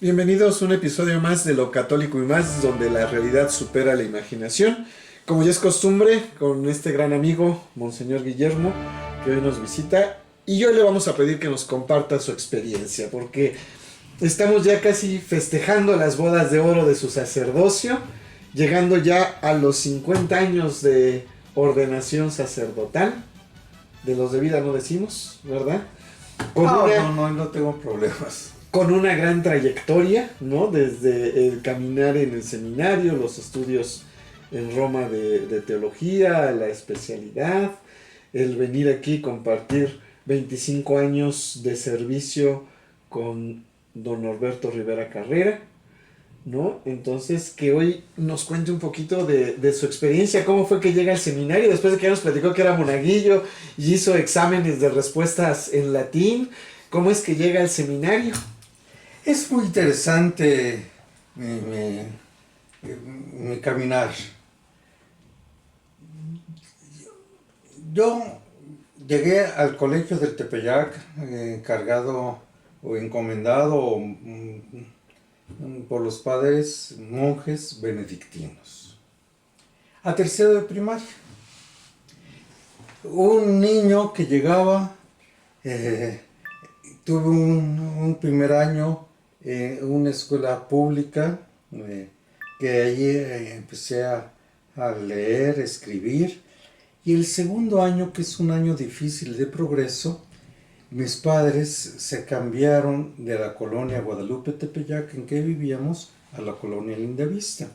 Bienvenidos a un episodio más de Lo Católico y Más, donde la realidad supera la imaginación. Como ya es costumbre, con este gran amigo, Monseñor Guillermo, que hoy nos visita, y hoy le vamos a pedir que nos comparta su experiencia, porque estamos ya casi festejando las bodas de oro de su sacerdocio, llegando ya a los 50 años de ordenación sacerdotal. De los de vida no decimos, ¿verdad? No tengo problemas. Con una gran trayectoria, ¿no? Desde el caminar en el seminario, los estudios en Roma de teología, la especialidad, el venir aquí y compartir 25 años de servicio con don Norberto Rivera Carrera, ¿no? Entonces, que hoy nos cuente un poquito de su experiencia, cómo fue que llega al seminario, después de que ya nos platicó que era monaguillo y hizo exámenes de respuestas en latín, cómo es que llega al seminario. Es muy interesante mi caminar. Yo llegué al colegio del Tepeyac encargado o encomendado por los padres monjes benedictinos. A tercero de primaria. Un niño que llegaba, tuve un primer año en una escuela pública, que allí empecé a leer, escribir, y el segundo año, que es un año difícil de progreso, mis padres se cambiaron de la colonia Guadalupe Tepeyac en que vivíamos a la colonia Lindavista.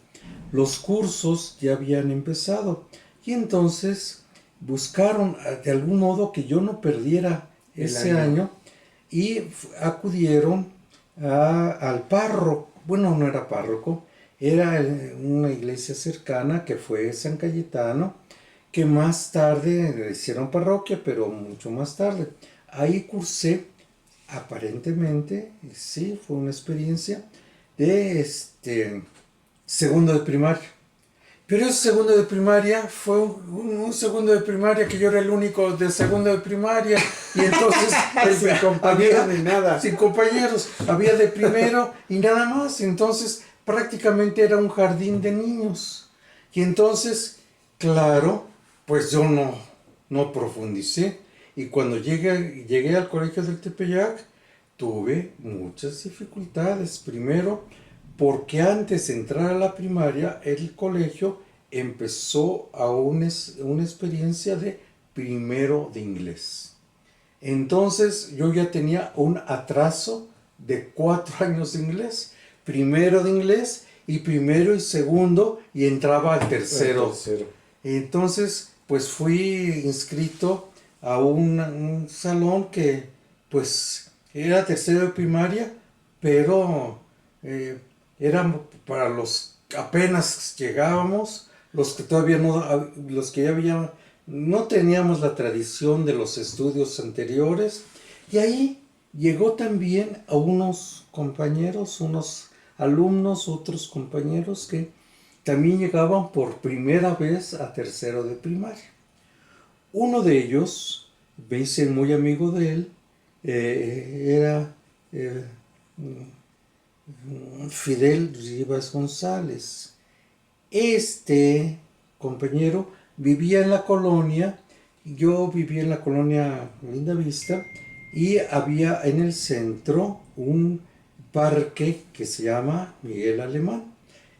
Los cursos ya habían empezado y entonces buscaron de algún modo que yo no perdiera ese año y acudieron al párroco. Bueno, no era párroco, era una iglesia cercana que fue San Cayetano, que más tarde le hicieron parroquia, pero mucho más tarde. Ahí cursé, aparentemente, sí, fue una experiencia de segundo de primaria. Pero ese segundo de primaria fue un segundo de primaria que yo era el único de segundo de primaria, y entonces sin compañeros ni nada. Sin compañeros, había de primero y nada más. Entonces prácticamente era un jardín de niños. Y entonces, claro, pues yo no profundicé. Y cuando llegué al colegio del Tepeyac, tuve muchas dificultades. Primero, porque antes de entrar a la primaria, el colegio empezó a una experiencia de primero de inglés. Entonces yo ya tenía un atraso de 4 años de inglés. Primero de inglés y primero y segundo, y entraba al tercero. Entonces pues fui inscrito a un salón que pues era tercero de primaria, pero eran para los que apenas llegábamos, los que todavía no teníamos la tradición de los estudios anteriores. Y ahí llegó también a unos compañeros, unos alumnos, otros compañeros que también llegaban por primera vez a tercero de primaria. Uno de ellos, me hice muy amigo de él, era Fidel Rivas González. Este compañero vivía en la colonia, yo vivía en la colonia Lindavista, y había en el centro un parque que se llama Miguel Alemán.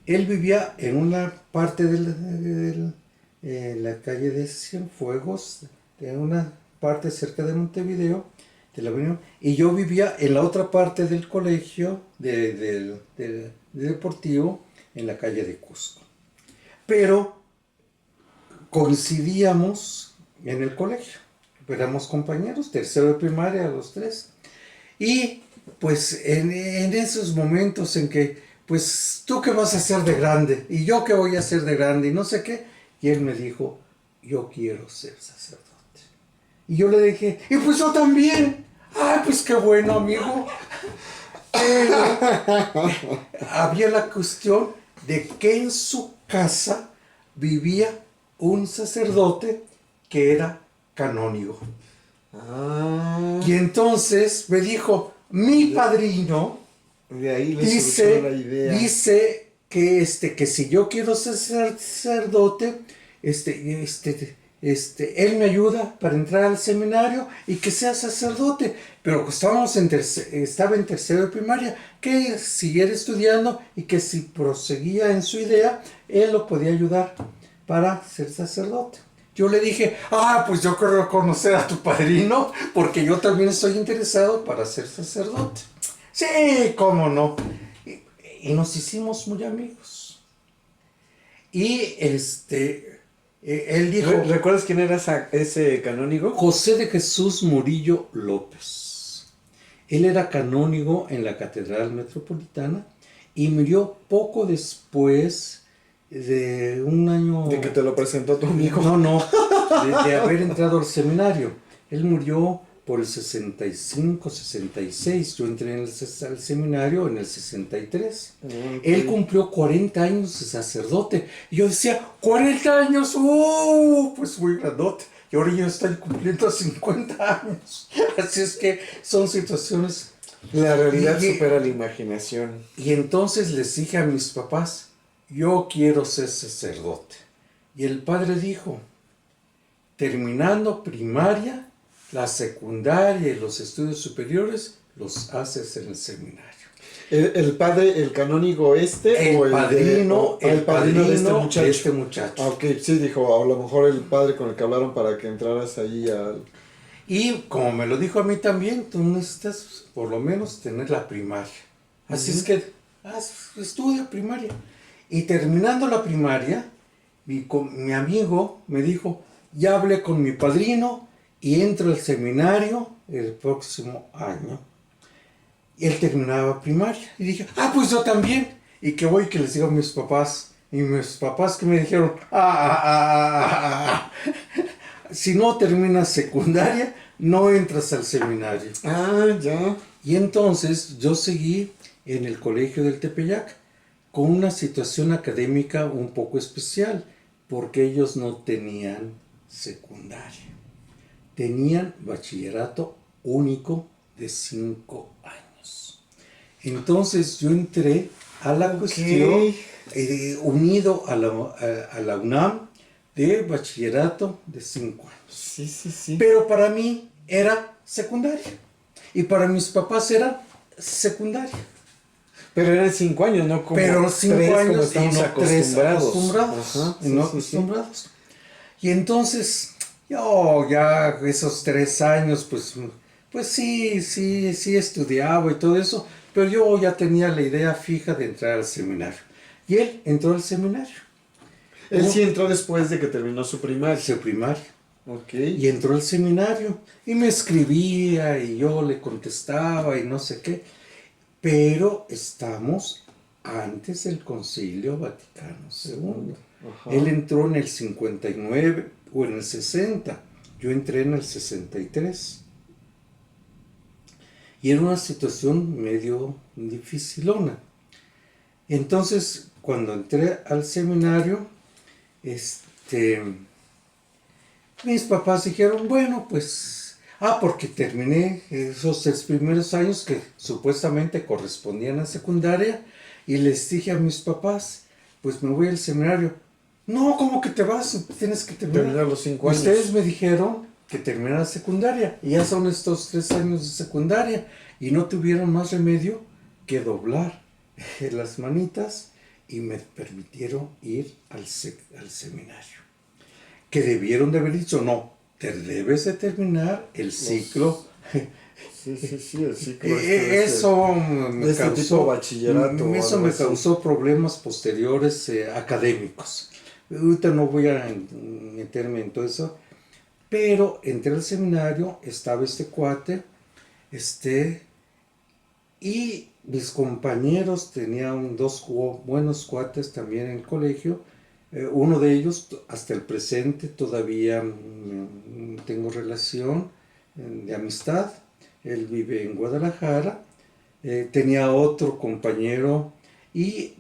Él vivía en una parte de la calle de Cienfuegos, en una parte cerca de Montevideo, de la avenida, y yo vivía en la otra parte del colegio del deportivo, en la calle de Cusco. Pero coincidíamos en el colegio, éramos compañeros, tercero de primaria, los tres, y pues en esos momentos en que, pues, ¿tú qué vas a hacer de grande? Y yo qué voy a hacer de grande, y no sé qué, y él me dijo, yo quiero ser sacerdote. Y yo le dije, y pues yo también. ¡Ay, pues qué bueno, amigo! Pero había la cuestión de que en su casa vivía un sacerdote que era canónigo. Y entonces me dijo, mi padrino De ahí le surgió la idea. Dice que si yo quiero ser sacerdote, él me ayuda para entrar al seminario y que sea sacerdote. Pero estaba en tercero de primaria, que siguiera estudiando y que si proseguía en su idea, él lo podía ayudar para ser sacerdote. Yo le dije, pues yo quiero conocer a tu padrino porque yo también estoy interesado para ser sacerdote. Sí, cómo no. Y nos hicimos muy amigos. Y él dijo... ¿Recuerdas quién era ese canónigo? José de Jesús Murillo López. Él era canónigo en la Catedral Metropolitana y murió poco después de un año... De que te lo presentó tu amigo. No, de haber entrado al seminario. Él murió por el 65, 66. Yo entré al seminario en el 63. Okay. Él cumplió 40 años de sacerdote. Y yo decía, 40 años, pues muy grandote. Y ahora yo estoy cumpliendo 50 años. Así es que son situaciones... La realidad supera la imaginación. Y entonces les dije a mis papás, yo quiero ser sacerdote. Y el padre dijo, terminando primaria, la secundaria y los estudios superiores los haces en el seminario. ¿El padre, el canónigo el padrino de este muchacho? Ok, sí, dijo, a lo mejor el padre con el que hablaron para que entraras ahí al... Y como me lo dijo a mí también, tú necesitas por lo menos tener la primaria. Así es que estudia primaria. Y terminando la primaria, mi amigo me dijo, ya hablé con mi padrino y entro al seminario el próximo año. Y él terminaba primaria. Y dije, pues yo también. Y que voy que les digo a mis papás. Y mis papás que me dijeron, si no terminas secundaria, no entras al seminario. Ya. Y entonces yo seguí en el colegio del Tepeyac con una situación académica un poco especial, porque ellos no tenían secundaria. Tenían bachillerato único de 5 años. Entonces yo entré a la cuestión unido a la UNAM de bachillerato de 5 años. Sí. Pero para mí era secundaria. Y para mis papás era secundaria. Pero eran 5 años, ¿no? Pero 5 años como estamos acostumbrados. Acostumbrados. Y entonces, yo ya esos 3 años, pues sí estudiaba y todo eso, pero yo ya tenía la idea fija de entrar al seminario. Y él entró al seminario. Él sí entró después de que terminó su primaria. Su primaria. Okay. Y entró al seminario y me escribía y yo le contestaba y no sé qué. Pero estamos antes del Concilio Vaticano II. Ajá. Él entró en el 59 o en el 60. Yo entré en el 63. Y era una situación medio dificilona. Entonces, cuando entré al seminario, mis papás dijeron, bueno, pues... porque terminé esos 3 primeros años que supuestamente correspondían a secundaria y les dije a mis papás, pues me voy al seminario. No, ¿cómo que te vas? Tienes que terminar los 5 años. Ustedes me dijeron que terminara secundaria y ya son estos 3 años de secundaria y no tuvieron más remedio que doblar las manitas y me permitieron ir al seminario. Que debieron de haber dicho, no, te debes de terminar el ciclo. Sí, el ciclo. Eso me causó bachillerato. Eso me causó problemas posteriores académicos. Ahorita no voy a meterme en todo eso. Pero entré al seminario, estaba este cuate, y mis compañeros tenían 2 buenos cuates también en el colegio. Uno de ellos, hasta el presente, todavía tengo relación de amistad. Él vive en Guadalajara. Tenía otro compañero y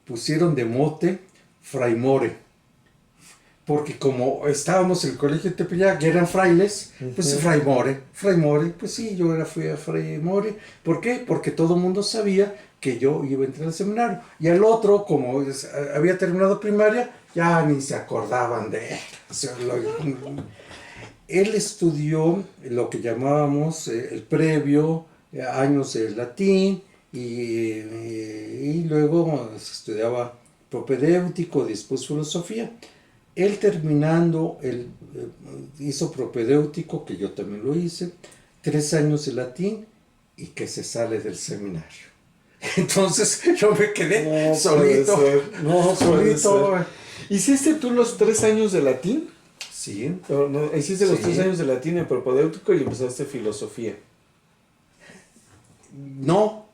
pusieron de mote Fray More, porque como estábamos en el colegio de Tepeyac, ya eran frailes, pues Fray More, pues sí, fui a Fray More. ¿Por qué? Porque todo el mundo sabía que yo iba a entrar al seminario. Y el otro, como había terminado primaria, ya ni se acordaban de él. O sea, él estudió lo que llamábamos el previo, años de latín, y luego se estudiaba propedéutico, después filosofía. Él terminando, hizo propedéutico, que yo también lo hice, 3 años de latín, y que se sale del seminario. Entonces yo me quedé solito. No, solito. ¿Hiciste tú los 3 años de latín? Sí. No, hiciste los 3 años de latín en propedéutico y empezaste filosofía. No,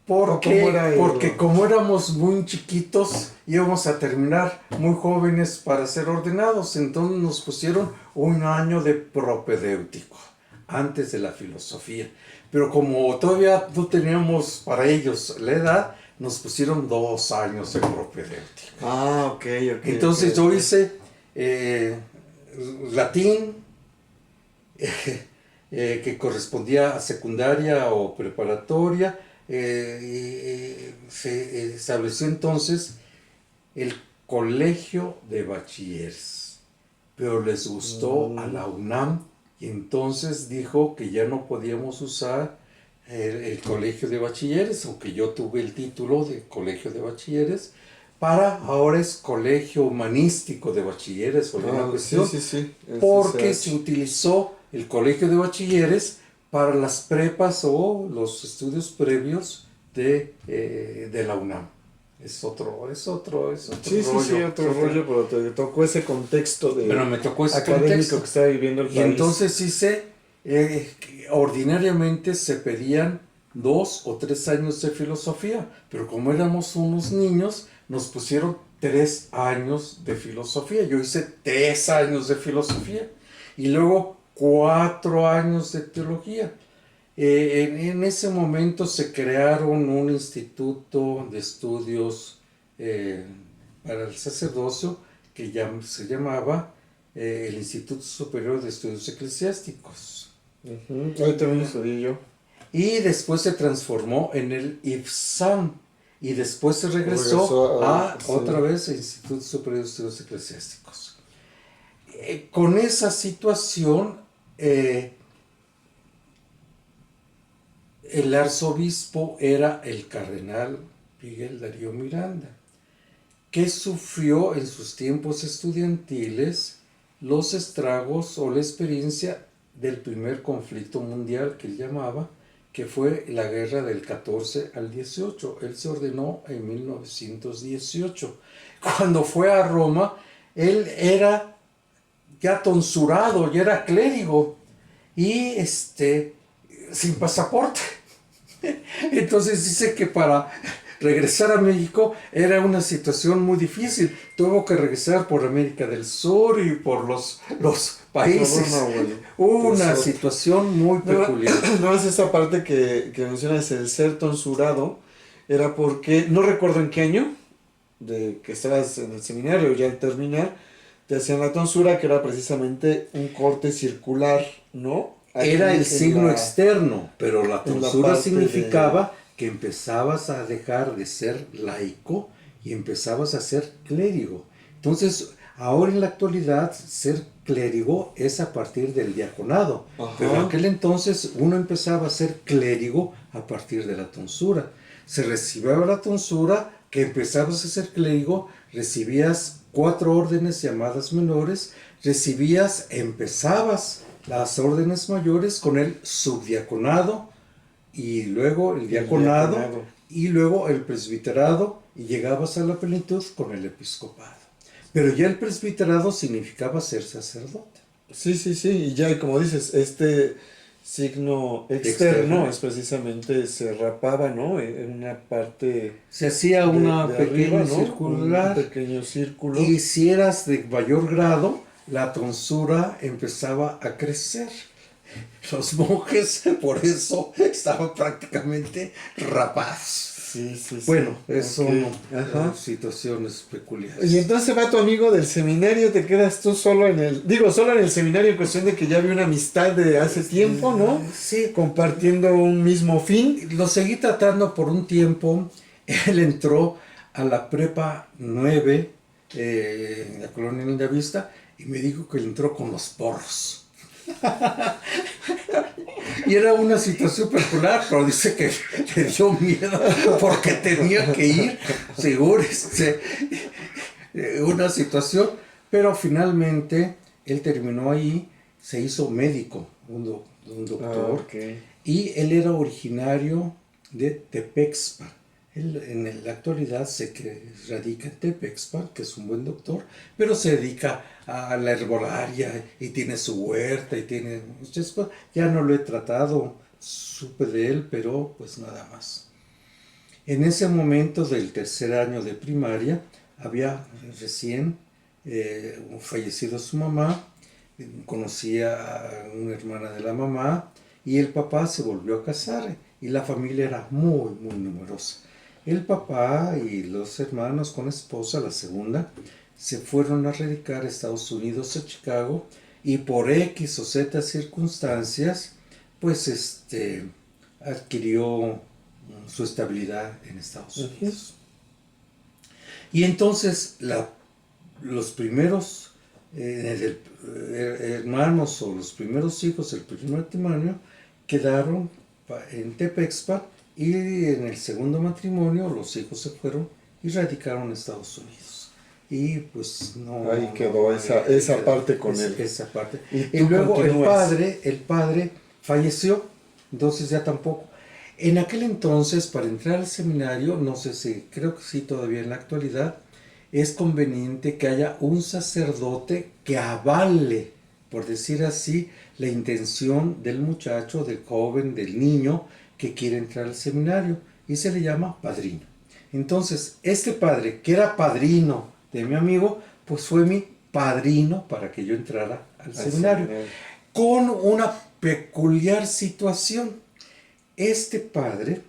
porque como éramos muy chiquitos, íbamos a terminar muy jóvenes para ser ordenados, entonces nos pusieron un año de propedéutico antes de la filosofía. Pero como todavía no teníamos para ellos la edad, nos pusieron 2 años de propedéutico. Ok. Entonces yo hice latín, que correspondía a secundaria o preparatoria. Se estableció entonces el colegio de bachilleres, pero les gustó a la UNAM y entonces dijo que ya no podíamos usar el colegio de bachilleres, aunque yo tuve el título de colegio de bachilleres, ahora es colegio humanístico de bachilleres, o alguna cuestión, porque se utilizó el colegio de bachilleres para las prepas o los estudios previos de la UNAM. Es otro rollo. Otro rollo, pero te tocó ese contexto me tocó ese académico contexto que estaba viviendo el país. Y entonces ordinariamente se pedían 2 o 3 años de filosofía, pero como éramos unos niños, nos pusieron 3 años de filosofía. Yo hice 3 años de filosofía y luego 4 años de teología. En ese momento se crearon un instituto de estudios para el sacerdocio que se llamaba el Instituto Superior de Estudios Eclesiásticos. Ahí también estudié yo. Y después se transformó en el IFSAM. Y después se regresó otra vez al Instituto Superior de Estudios Eclesiásticos. Con esa situación, el arzobispo era el cardenal Miguel Darío Miranda, que sufrió en sus tiempos estudiantiles los estragos o la experiencia del primer conflicto mundial que él llamaba, que fue la guerra del 14 al 18. Él se ordenó en 1918. Cuando fue a Roma, él era ya tonsurado, ya era clérigo y sin pasaporte. Entonces dice que para regresar a México era una situación muy difícil. Tuvo que regresar por América del Sur y por los países. Una situación muy peculiar. No es esa parte que mencionas, el ser tonsurado, era porque, no recuerdo en qué año, de que estabas en el seminario, ya al terminar, te hacían la tonsura, que era precisamente un corte circular, ¿no? Era el signo externo, pero la tonsura significaba que empezabas a dejar de ser laico y empezabas a ser clérigo. Entonces, ahora en la actualidad, ser clérigo es a partir del diaconado. Ajá. Pero en aquel entonces uno empezaba a ser clérigo a partir de la tonsura. Se recibía la tonsura, que empezabas a ser clérigo, recibías 4 órdenes llamadas menores, empezabas las órdenes mayores con el subdiaconado, y luego el diaconado, y luego el presbiterado, y llegabas a la plenitud con el episcopado. Pero ya el presbiterado significaba ser sacerdote. Sí, y ya como dices, este signo externo es precisamente, se rapaba, ¿no? En una parte... Se hacía una pequeña arriba, ¿no? circular. Un pequeño círculo. Y si eras de mayor grado, la tonsura empezaba a crecer. Los monjes, por eso, estaban prácticamente rapados. Sí, sí, sí. Bueno, son Ajá. situaciones peculiares. Y entonces va tu amigo del seminario, te quedas tú solo en el, digo, solo en el seminario en cuestión de que ya había una amistad de hace tiempo, ¿no? Sí, Compartiendo un mismo fin. lo seguí tratando por un tiempo. Él entró a la prepa 9 en la colonia Lindavista y me dijo que él entró con los porros. Y era una situación particular, pero dice que le dio miedo porque tenía que ir, seguro, una situación. Pero finalmente él terminó ahí, se hizo médico, un doctor, Okay. y él era originario de Tepexpan. Él en la actualidad sé que radica en Tepexpan, que es un buen doctor, pero se dedica a la herbolaria y tiene su huerta y tiene muchas cosas. Ya no lo he tratado, supe de él, pero pues nada más. En ese momento del tercer año de primaria había recién fallecido su mamá, conocía a una hermana de la mamá y el papá se volvió a casar y la familia era muy, muy numerosa. El papá y los hermanos con esposa, la segunda, se fueron a radicar a Estados Unidos, a Chicago, y por X o Z circunstancias, pues adquirió su estabilidad en Estados Unidos. Y entonces los primeros hermanos o los primeros hijos del primer matrimonio quedaron en Tepexpan y en el segundo matrimonio los hijos se fueron y radicaron en Estados Unidos. Y pues no... Ahí quedó esa parte con él. Esa parte. Y luego continúas. el padre falleció, entonces ya tampoco. En aquel entonces, para entrar al seminario, no sé si, creo que sí todavía en la actualidad, es conveniente que haya un sacerdote que avale, por decir así, la intención del muchacho, del joven, del niño que quiere entrar al seminario, y se le llama padrino. Entonces, este padre, que era padrino de mi amigo, pues fue mi padrino para que yo entrara al seminario, con una peculiar situación. Este padre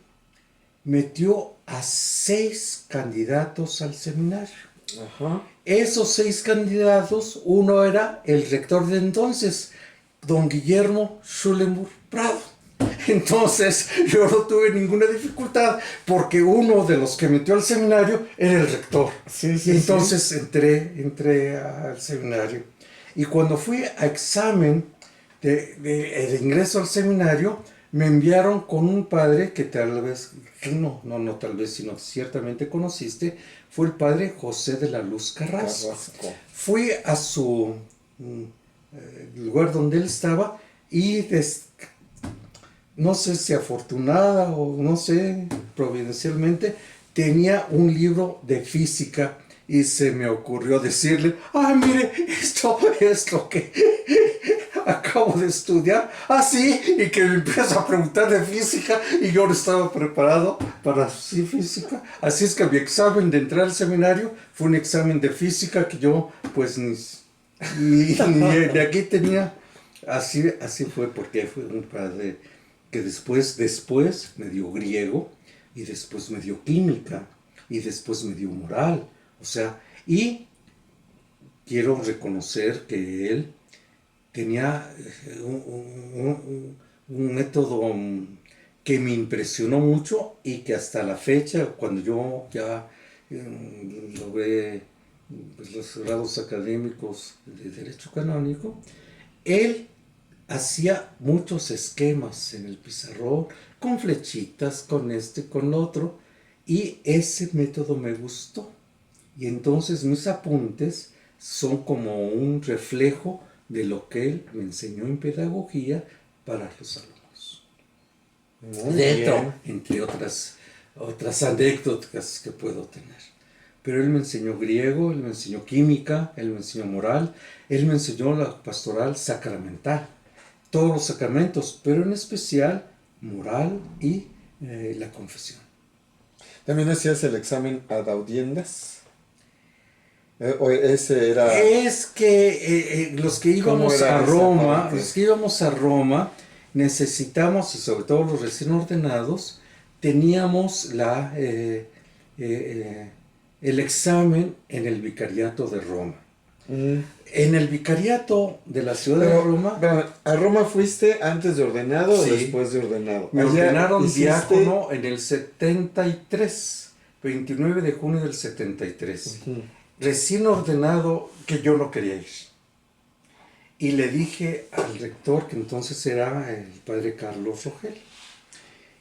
metió a 6 candidatos al seminario. Ajá. Esos 6 candidatos, uno era el rector de entonces, don Guillermo Schulenburg Prado. Entonces yo no tuve ninguna dificultad porque uno de los que metió al seminario era el rector. Sí, sí, y entonces entré al seminario. Y cuando fui a examen de ingreso al seminario, me enviaron con un padre que tal vez, no tal vez, sino ciertamente conociste, fue el padre José de la Luz Carrasco. Fui a su lugar donde él estaba y no sé si afortunada o no sé, providencialmente, tenía un libro de física y se me ocurrió decirle, mire, esto es lo que acabo de estudiar, sí, y que me empieza a preguntar de física y yo no estaba preparado para física, así es que mi examen de entrar al seminario fue un examen de física que yo pues ni de aquí tenía, así fue porque fue un padre que después me dio griego y después me dio química y después me dio moral, o sea, y quiero reconocer que él tenía un método que me impresionó mucho y que hasta la fecha, cuando yo ya logré los grados académicos de Derecho Canónico, él hacía muchos esquemas en el pizarrón, con flechitas, con con lo otro, y ese método me gustó. Y entonces mis apuntes son como un reflejo de lo que él me enseñó en pedagogía para los alumnos. Muy bien. Entre otras anécdotas que puedo tener. Pero él me enseñó griego, él me enseñó química, él me enseñó moral, él me enseñó la pastoral sacramental, todos los sacramentos, pero en especial moral y la confesión. ¿También hacías el examen ad audienas? ¿O ese era...? Es que los que íbamos a Roma, necesitamos, y sobre todo los recién ordenados, teníamos el examen en el vicariato de Roma. En el vicariato de la ciudad de Roma... Pero, ¿a Roma fuiste antes de ordenado Sí. o después de ordenado? Me Allá ordenaron hiciste... diácono en el 73, 29 de junio del 73. Recién ordenado, que yo no quería ir. Y le dije al rector, que entonces era el padre Carlos Rogel,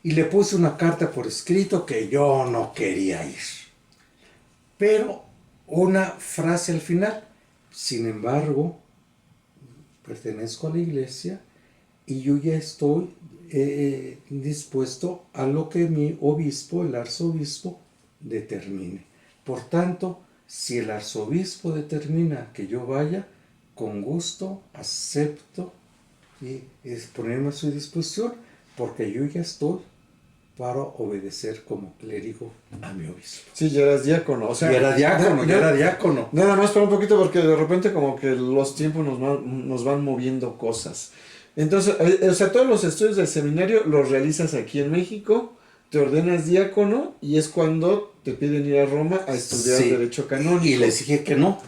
y le puse una carta por escrito que yo no quería ir. Pero una frase al final: sin embargo, pertenezco a la iglesia y yo ya estoy dispuesto a lo que mi obispo, el arzobispo, determine. Por tanto, si el arzobispo determina que yo vaya, con gusto acepto y ponerme a su disposición, porque yo ya estoy para obedecer como clérigo a mi obispo. Sí, ya eras diácono. O sea, ya era diácono. Nada más para un poquito, porque de repente como que los tiempos nos van moviendo cosas. Entonces, o sea, todos los estudios del seminario los realizas aquí en México, te ordenas diácono y es cuando te piden ir a Roma a estudiar Derecho Canónico. Y les dije que no.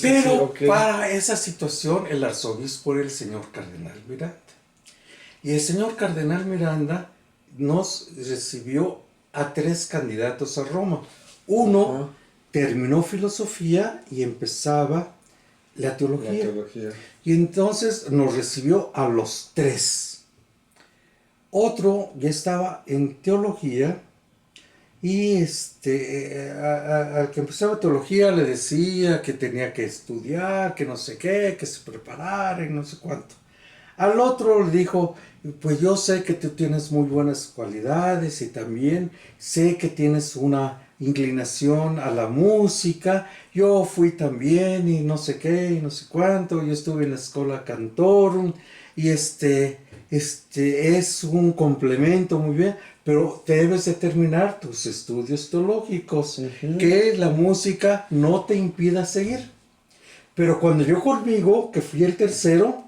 Pero okay. Para esa situación el arzobispo era el señor Cardenal Miranda. Y el señor Cardenal Miranda nos recibió a 3 candidatos a Roma. Uno terminó filosofía y empezaba la teología. Y entonces nos recibió a los 3. Otro ya estaba en teología y al que empezaba teología le decía que tenía que estudiar, que no sé qué, que se preparara y no sé cuánto. Al otro le dijo: pues yo sé que tú tienes muy buenas cualidades y también sé que tienes una inclinación a la música. Yo fui también y no sé qué y no sé cuánto. Yo estuve en la Schola Cantorum y es un complemento muy bien, pero debes de terminar tus estudios teológicos, que la música no te impida seguir. Pero cuando yo conmigo, que fui el tercero,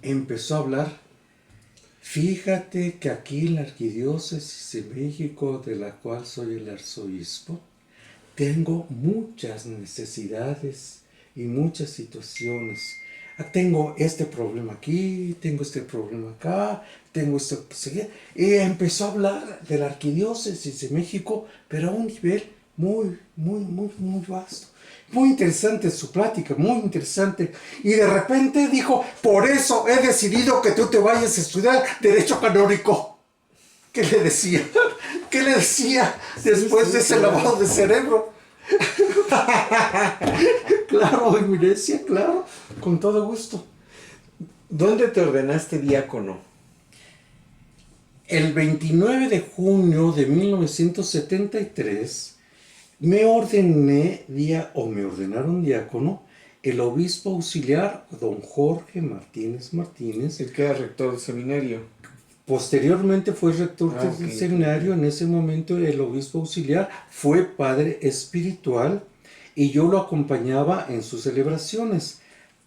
empezó a hablar: fíjate que aquí en la Arquidiócesis de México, de la cual soy el arzobispo, tengo muchas necesidades y muchas situaciones. Tengo este problema aquí, tengo este problema acá, tengo esto. Y empezó a hablar de la Arquidiócesis de México, pero a un nivel muy, muy, muy, muy vasto. Muy interesante su plática, muy interesante. Y de repente dijo: por eso he decidido que tú te vayas a estudiar Derecho Canónico. ¿Qué le decía? ¿Qué le decía después de ese lavado de cerebro? Claro, eminencia, claro, con todo gusto. ¿Dónde te ordenaste diácono? El 29 de junio de 1973 me ordenaron diácono el obispo auxiliar don Jorge Martínez Martínez. El que era rector del seminario. Posteriormente fue rector del seminario. En ese momento el obispo auxiliar fue padre espiritual y yo lo acompañaba en sus celebraciones.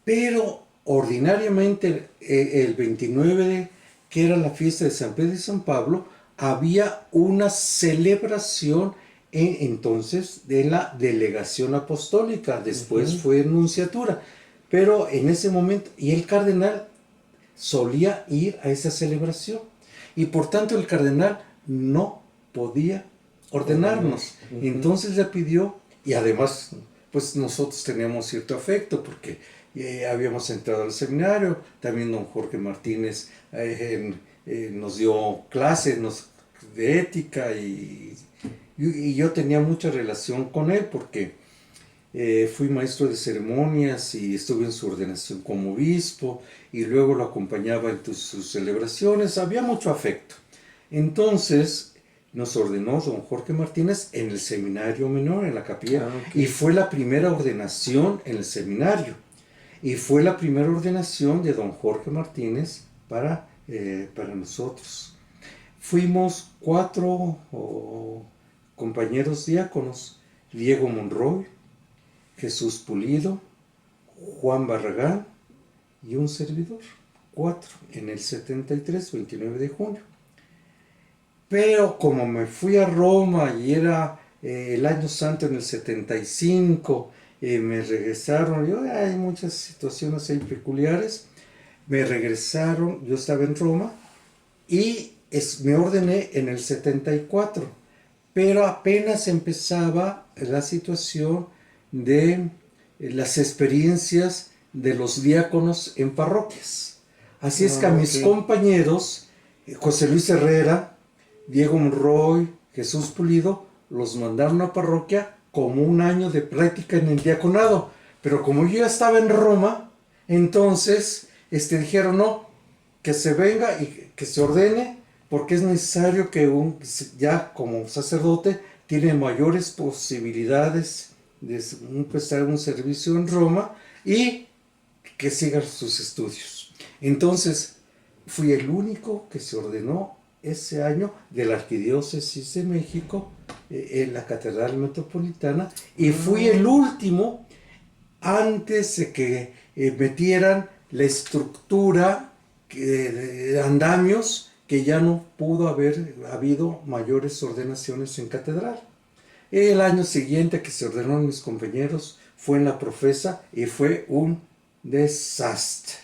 Pero ordinariamente el 29, que era la fiesta de San Pedro y San Pablo, había una celebración entonces de la delegación apostólica. Después fue nunciatura. Pero en ese momento, y el cardenal solía ir a esa celebración y por tanto el cardenal no podía ordenarnos. Entonces le pidió, y además pues nosotros teníamos cierto afecto porque habíamos entrado al seminario. También don Jorge Martínez nos dio clases de ética y yo tenía mucha relación con él porque fui maestro de ceremonias y estuve en su ordenación como obispo y luego lo acompañaba en sus celebraciones. Había mucho afecto. Entonces nos ordenó don Jorge Martínez en el seminario menor, en la capilla, y fue la primera ordenación en el seminario. Y fue la primera ordenación de don Jorge Martínez para nosotros. Fuimos 4 compañeros diáconos: Diego Monroy, Jesús Pulido, Juan Barragán y un servidor. 4 en el 73, 29 de junio. Pero como me fui a Roma y era el año santo en el 75, me regresaron, hay muchas situaciones ahí peculiares, me regresaron, yo estaba en Roma y me ordené en el 74, pero apenas empezaba la situación de las experiencias de los diáconos en parroquias. Así es que a mis compañeros, José Luis Herrera, Diego Monroy, Jesús Pulido, los mandaron a parroquia como un año de práctica en el diaconado. Pero como yo ya estaba en Roma, entonces dijeron no, que se venga y que se ordene, porque es necesario que ya como sacerdote tiene mayores posibilidades de empezar un servicio en Roma y que siga sus estudios. Entonces, fui el único que se ordenó ese año de la Arquidiócesis de México en la Catedral Metropolitana, y fui el último antes de que metieran la estructura de andamios, que ya no pudo haber habido mayores ordenaciones en catedral. El año siguiente que se ordenaron mis compañeros fue en la Profesa y fue un desastre.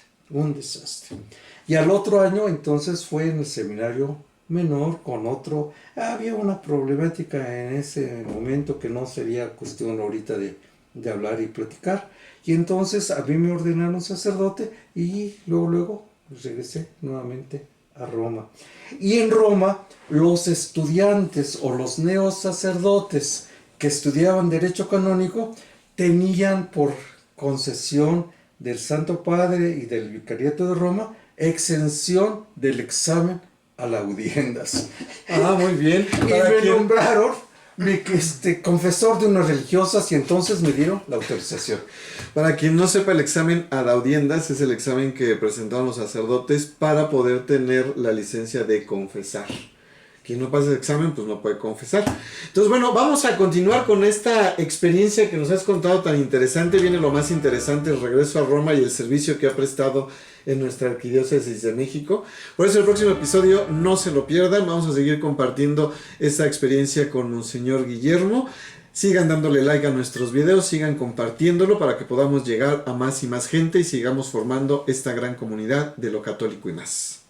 Y al otro año entonces fue en el seminario menor con otro. Había una problemática en ese momento que no sería cuestión ahorita de hablar y platicar. Y entonces a mí me ordenaron sacerdote y luego regresé nuevamente a Roma. Y en Roma los estudiantes o los neosacerdotes que estudiaban Derecho Canónico tenían por concesión del Santo Padre y del Vicariato de Roma exención del examen a las audiencias. Muy bien. Y me nombraron confesor de unas religiosas y entonces me dieron la autorización. Para quien no sepa, el examen ad audiendas es el examen que presentaron los sacerdotes para poder tener la licencia de confesar. Quien no pasa el examen, pues no puede confesar. Entonces, bueno, vamos a continuar con esta experiencia que nos has contado tan interesante. Viene lo más interesante, el regreso a Roma y el servicio que ha prestado en nuestra Arquidiócesis de México. Por eso el próximo episodio no se lo pierdan. Vamos a seguir compartiendo esta experiencia con Monseñor Guillermo. Sigan dándole like a nuestros videos, sigan compartiéndolo para que podamos llegar a más y más gente y sigamos formando esta gran comunidad de lo católico y más.